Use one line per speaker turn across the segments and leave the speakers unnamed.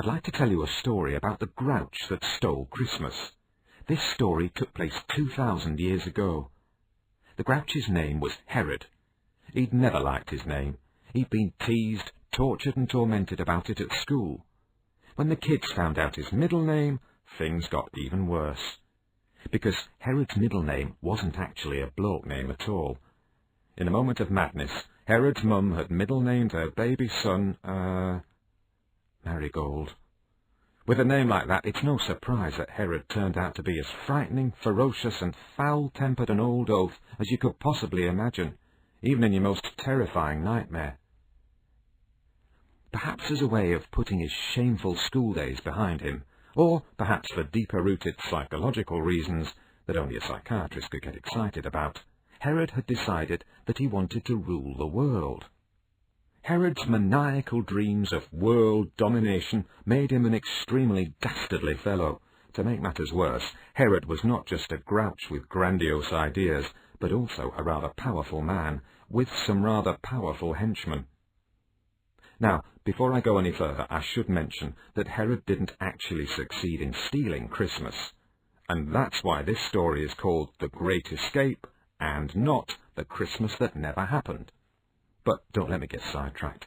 I'd like to tell you a story about the grouch that stole Christmas. This story took place 2,000 years ago. The grouch's name was Herod. He'd never liked his name. He'd been teased, tortured and tormented about it at school. When the kids found out his middle name, things got even worse. Because Herod's middle name wasn't actually a bloke name at all. In a moment of madness, Herod's mum had middle-named her baby son, Marigold. With a name like that, it's no surprise that Herod turned out to be as frightening, ferocious and foul-tempered an old oaf as you could possibly imagine, even in your most terrifying nightmare. Perhaps as a way of putting his shameful school days behind him, or perhaps for deeper-rooted psychological reasons that only a psychiatrist could get excited about, Herod had decided that he wanted to rule the world. Herod's maniacal dreams of world domination made him an extremely dastardly fellow. To make matters worse, Herod was not just a grouch with grandiose ideas, but also a rather powerful man, with some rather powerful henchmen. Now, before I go any further, I should mention that Herod didn't actually succeed in stealing Christmas, and that's why this story is called The Great Escape, and not The Christmas That Never Happened. But don't let me get sidetracked.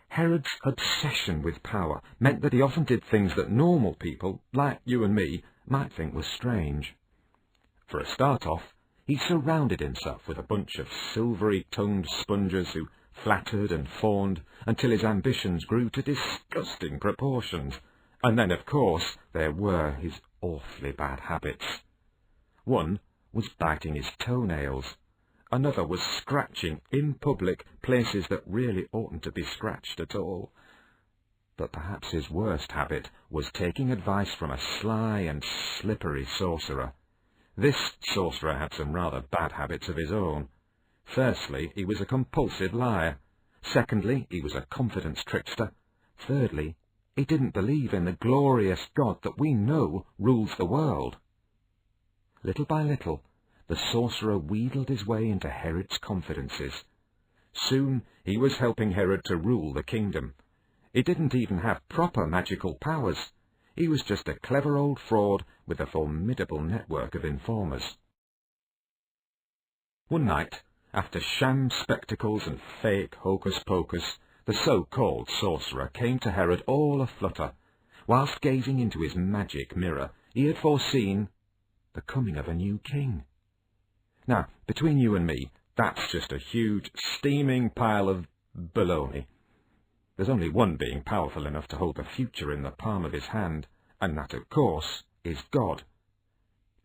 Herod's obsession with power meant that he often did things that normal people, like you and me, might think was strange. For a start-off, he surrounded himself with a bunch of silvery-tongued spongers who flattered and fawned until his ambitions grew to disgusting proportions. And then, of course, there were his awfully bad habits. One was biting his toenails. Another was scratching in public places that really oughtn't to be scratched at all. But perhaps his worst habit was taking advice from a sly and slippery sorcerer. This sorcerer had some rather bad habits of his own. Firstly, he was a compulsive liar. Secondly, he was a confidence trickster. Thirdly, he didn't believe in the glorious God that we know rules the world. Little by little, the sorcerer wheedled his way into Herod's confidences. Soon he was helping Herod to rule the kingdom. He didn't even have proper magical powers. He was just a clever old fraud with a formidable network of informers. One night, after sham spectacles and fake hocus-pocus, the so-called sorcerer came to Herod all aflutter. Whilst gazing into his magic mirror, he had foreseen the coming of a new king. Now, between you and me, that's just a huge, steaming pile of baloney. There's only one being powerful enough to hold the future in the palm of his hand, and that, of course, is God.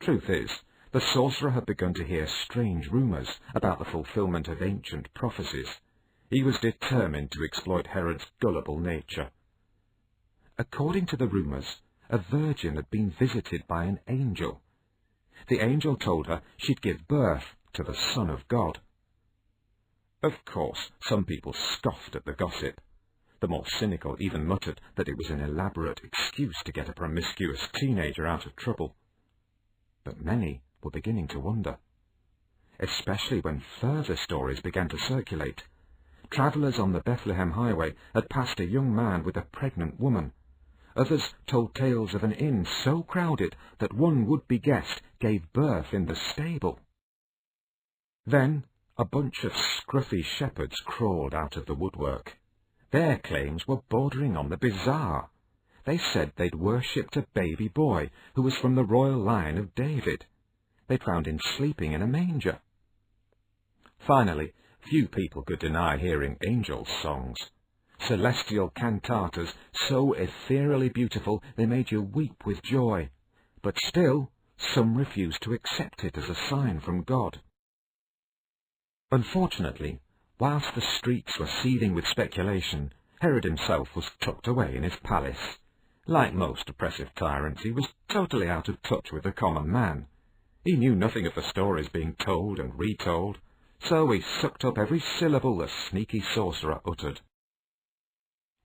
Truth is, the sorcerer had begun to hear strange rumours about the fulfilment of ancient prophecies. He was determined to exploit Herod's gullible nature. According to the rumours, a virgin had been visited by an angel. The angel told her she'd give birth to the Son of God. Of course, some people scoffed at the gossip. The more cynical even muttered that it was an elaborate excuse to get a promiscuous teenager out of trouble. But many were beginning to wonder, especially when further stories began to circulate. Travellers on the Bethlehem highway had passed a young man with a pregnant woman. Others told tales of an inn so crowded that one would-be guest gave birth in the stable. Then a bunch of scruffy shepherds crawled out of the woodwork. Their claims were bordering on the bizarre. They said they'd worshipped a baby boy who was from the royal line of David. They'd found him sleeping in a manger. Finally, few people could deny hearing angels' songs. Celestial cantatas so ethereally beautiful they made you weep with joy. But still, some refused to accept it as a sign from God. Unfortunately, whilst the streets were seething with speculation, Herod himself was tucked away in his palace. Like most oppressive tyrants, he was totally out of touch with the common man. He knew nothing of the stories being told and retold, so he sucked up every syllable the sneaky sorcerer uttered.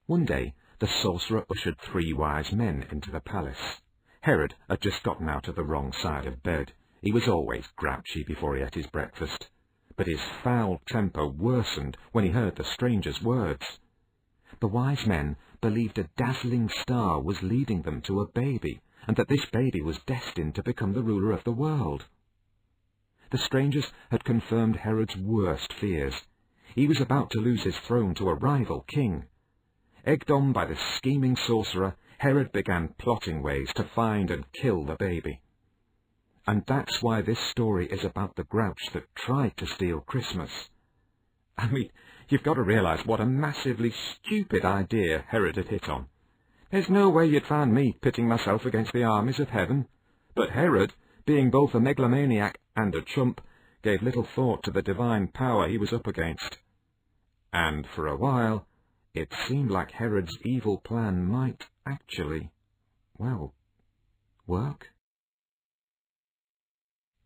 One day, the sorcerer ushered 3 wise men into the palace. Herod had just gotten out of the wrong side of bed. He was always grouchy before he ate his breakfast, but his foul temper worsened when he heard the stranger's words. The wise men believed a dazzling star was leading them to a baby, and that this baby was destined to become the ruler of the world. The strangers had confirmed Herod's worst fears. He was about to lose his throne to a rival king. Egged on by the scheming sorcerer, Herod began plotting ways to find and kill the baby. And that's why this story is about the grouch that tried to steal Christmas. I mean, you've got to realize what a massively stupid idea Herod had hit on. There's no way you'd find me pitting myself against the armies of heaven. But Herod, being both a megalomaniac and a chump, gave little thought to the divine power he was up against. And for a while, it seemed like Herod's evil plan might actually, well, work.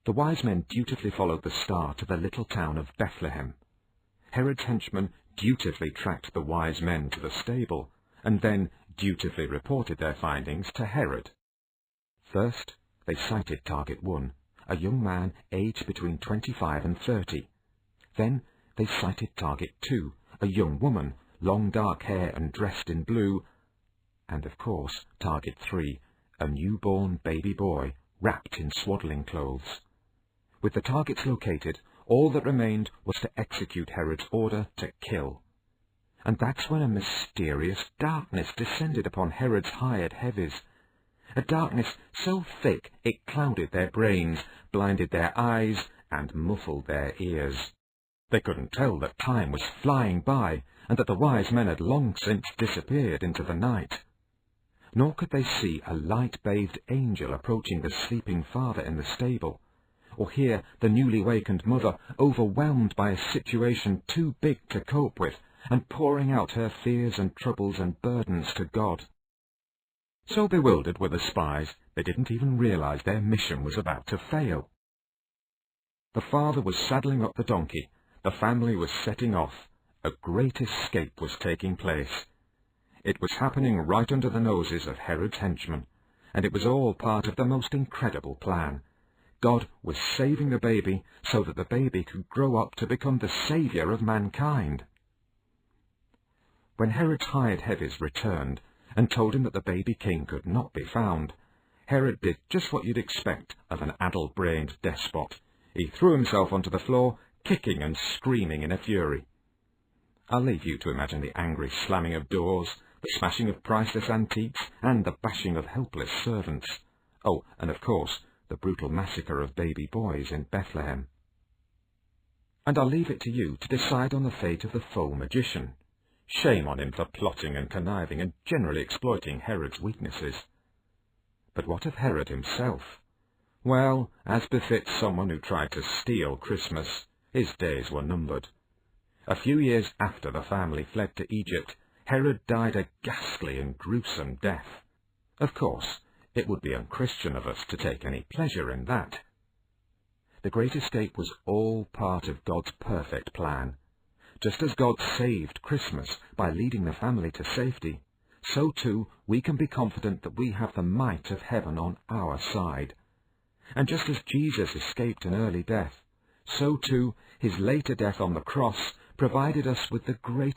The wise men dutifully followed the star to the little town of Bethlehem. Herod's henchmen dutifully tracked the wise men to the stable, and then dutifully reported their findings to Herod. First, they sighted Target 1, a young man aged between 25 and 30. Then they sighted Target 2, a young woman, long dark hair and dressed in blue. And of course, Target 3, a newborn baby boy, wrapped in swaddling clothes. With the targets located, all that remained was to execute Herod's order to kill. And that's when a mysterious darkness descended upon Herod's hired heavies. A darkness so thick it clouded their brains, blinded their eyes, and muffled their ears. They couldn't tell that time was flying by, and that the wise men had long since disappeared into the night. Nor could they see a light-bathed angel approaching the sleeping father in the stable, or hear the newly wakened mother overwhelmed by a situation too big to cope with, and pouring out her fears and troubles and burdens to God. So bewildered were the spies, they didn't even realize their mission was about to fail. The father was saddling up the donkey, the family was setting off, a great escape was taking place. It was happening right under the noses of Herod's henchmen, and it was all part of the most incredible plan. God was saving the baby so that the baby could grow up to become the saviour of mankind. When Herod's hired heavies returned and told him that the baby king could not be found, Herod did just what you'd expect of an addle-brained despot. He threw himself onto the floor, kicking and screaming in a fury. I'll leave you to imagine the angry slamming of doors, the smashing of priceless antiques, and the bashing of helpless servants. Oh, and of course, the brutal massacre of baby boys in Bethlehem. And I'll leave it to you to decide on the fate of the faux magician. Shame on him for plotting and conniving and generally exploiting Herod's weaknesses. But what of Herod himself? Well, as befits someone who tried to steal Christmas, his days were numbered. A few years after the family fled to Egypt, Herod died a ghastly and gruesome death. Of course, it would be unchristian of us to take any pleasure in that. The Great Escape was all part of God's perfect plan. Just as God saved Christmas by leading the family to safety, so too we can be confident that we have the might of heaven on our side. And just as Jesus escaped an early death, so too his later death on the cross provided us with the great